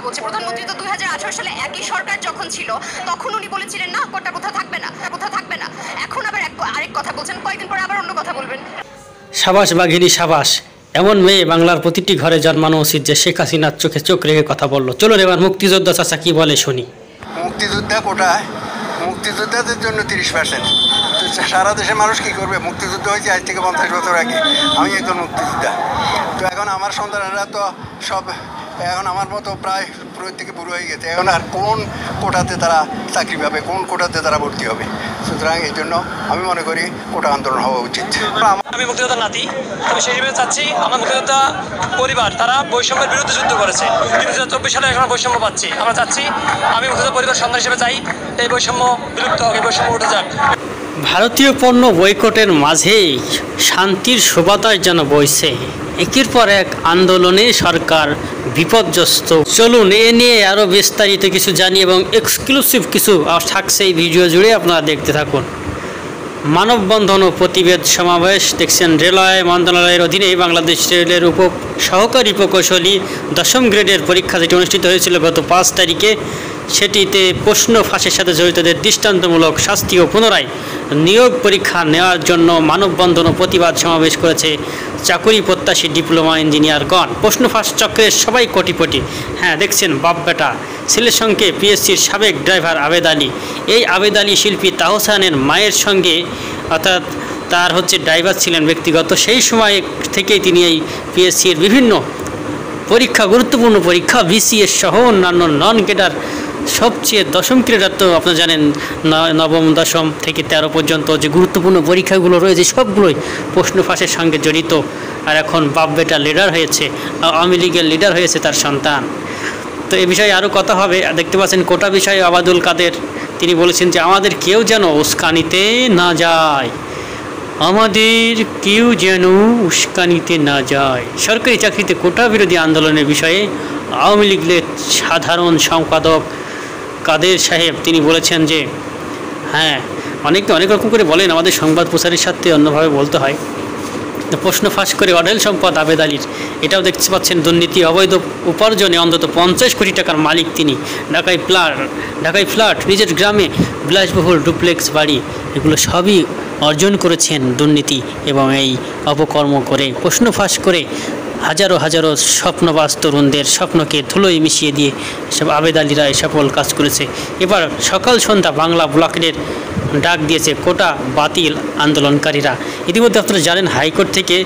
বলছি, প্রধানমন্ত্রী তো 2018 সালে একই সরকার যখন ছিল তখন উনি বলেছিলেন না কোটা প্রথা থাকবে না, প্রথা থাকবে না। এখন আবার আরেক কথা বলছেন, কয়েকদিন পরে আবার অন্য কথা বলবেন। সাবাস বাঘিনী সাবাস, এমন মেয়ে বাংলার প্রতিটি ঘরে জন্মানো উচিত যে শেখ হাসিনার চোখে চোখ রেখে কথা বললো। চলুন এবার মুক্তিযোদ্ধা চাচা কি বলে শুনি। মুক্তিযোদ্ধা কোটায় মুক্তিযোদ্ধাদের জন্য 30%। তো সারা দেশের মানুষ কী করবে? মুক্তিযুদ্ধ হয়েছে আজ থেকে 50 বছর আগে। আমি একজন মুক্তিযোদ্ধা। তো এখন আমার সন্তানেরা তো সব এখন আমার মতো প্রায় প্রত্যেকে বুড়ো হয়ে গেছে। এখন আর কোন কোটাতে তারা চাকরি পাবে, কোন কোটাতে তারা ভর্তি হবে? সুতরাং এই জন্য আমি মনে করি কোটা আন্দোলন হওয়া উচিত। আমি মুক্তিযোদ্ধা নাতি, আমি সেই হিসেবে চাচ্ছি আমার মুক্তিযোদ্ধা পরিবার তারা বৈষম্যের বিরুদ্ধে যুদ্ধ করেছে। 2024 সালে এখন বৈষম্য পাচ্ছি। আমরা চাচ্ছি, আমি মুক্তিযোদ্ধা পরিবার সন্তান হিসেবে চাই এই বৈষম্য বিলুপ্ত হোক, এই বৈষম্য উঠে যাক। ভারতীয় পণ্য বয়কটের মাঝেই শান্তির শোভাতায় যেন বইছে একের পর এক আন্দোলনে সরকার বিপর্যস্ত। চলুন এ নিয়ে আরও বিস্তারিত কিছু জানি এবং এক্সক্লুসিভ কিছু থাকছে এই ভিডিও জুড়ে, আপনারা দেখতে থাকুন। মানববন্ধন ও প্রতিবাদ সমাবেশ দেখছেন রেলওয়ে মন্ত্রণালয়ের অধীনে বাংলাদেশ রেলের সহকারী প্রকৌশলী 10ম গ্রেডের পরীক্ষা যেটি অনুষ্ঠিত হয়েছিল গত 5 তারিখে, সেটিতে প্রশ্ন ফাঁসের সাথে জড়িতদের দৃষ্টান্তমূলক শাস্তি ও পুনরায় নিয়োগ পরীক্ষা নেওয়ার জন্য মানববন্ধন ও প্রতিবাদ সমাবেশ করেছে চাকুরি প্রত্যাশী ডিপ্লোমা ইঞ্জিনিয়ারগণ। প্রশ্ন ফাঁস চক্রের সবাই কোটিপতি। হ্যাঁ দেখছেন বাপ বেটা, ছেলের সঙ্গে পিএসসির সাবেক ড্রাইভার আবেদ আলী। এই আবেদ আলী শিল্পী তাহসানের মায়ের সঙ্গে, অর্থাৎ তার ড্রাইভার ছিলেন ব্যক্তিগত। সেই সময় থেকেই তিনি এই পিএসসির বিভিন্ন পরীক্ষা, গুরুত্বপূর্ণ পরীক্ষা বিসিএস সহ অন্যান্য নন ক্যাডার সবচেয়ে 10ম ক্যাডার তো আপনারা জানেন, নবম 10ম থেকে 13 পর্যন্ত যে গুরুত্বপূর্ণ পরীক্ষাগুলো রয়েছে সবগুলোই প্রশ্ন ফাঁসের সঙ্গে জড়িত। আর এখন বাপ বেটা লিডার হয়েছে, আওয়ামী লীগের লিডার হয়েছে তার সন্তান। তো এ বিষয়ে আরও কথা হবে। দেখতে পাচ্ছেন কোটা বিষয়ে আবাদুল কাদের তিনি বলেছেন যে আমাদের কেউ যেন উস্কানিতে না যায়, আমাদের কেউ যেন উস্কানিতে না যায়। সরকারি চাকরিতে কোটা বিরোধী আন্দোলনের বিষয়ে আওয়ামী লীগের সাধারণ সম্পাদক কাদের সাহেব তিনি বলেছেন যে হ্যাঁ, অনেকে অনেক রকম করে বলেন, আমাদের সংবাদ প্রচারের সাথে অন্যভাবে বলতে হয়। প্রশ্ন ফাঁস করে অঢেল সম্পদ আবেদ আলীর, এটাও দেখতে পাচ্ছেন দুর্নীতি, অবৈধ উপার্জনে অন্তত 50 কোটি টাকার মালিক তিনি। ঢাকায় ফ্ল্যাট, নিজের গ্রামে বিলাসবহুল ডুপ্লেক্স বাড়ি, এগুলো সবই অর্জন করেছেন দুর্নীতি এবং এই অপকর্ম করে। প্রশ্ন ফাঁস করে হাজারো হাজারো স্বপ্নবাজ তরুণদের স্বপ্নকে ধুলোয় মিশিয়ে দিয়ে সব আবেদ আলীরা এই সফল কাজ করেছে। এবার সকাল সন্ধ্যা বাংলা ব্লকের ডাক দিয়েছে কোটা বাতিল আন্দোলনকারীরা। ইতিমধ্যে আপনারা জানেন হাইকোর্ট থেকে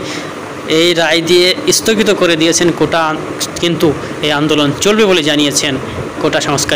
এই রায় দিয়ে স্থগিত করে দিয়েছেন কোটা, কিন্তু এই আন্দোলন চলবে বলে জানিয়েছেন কোটা সংস্কার।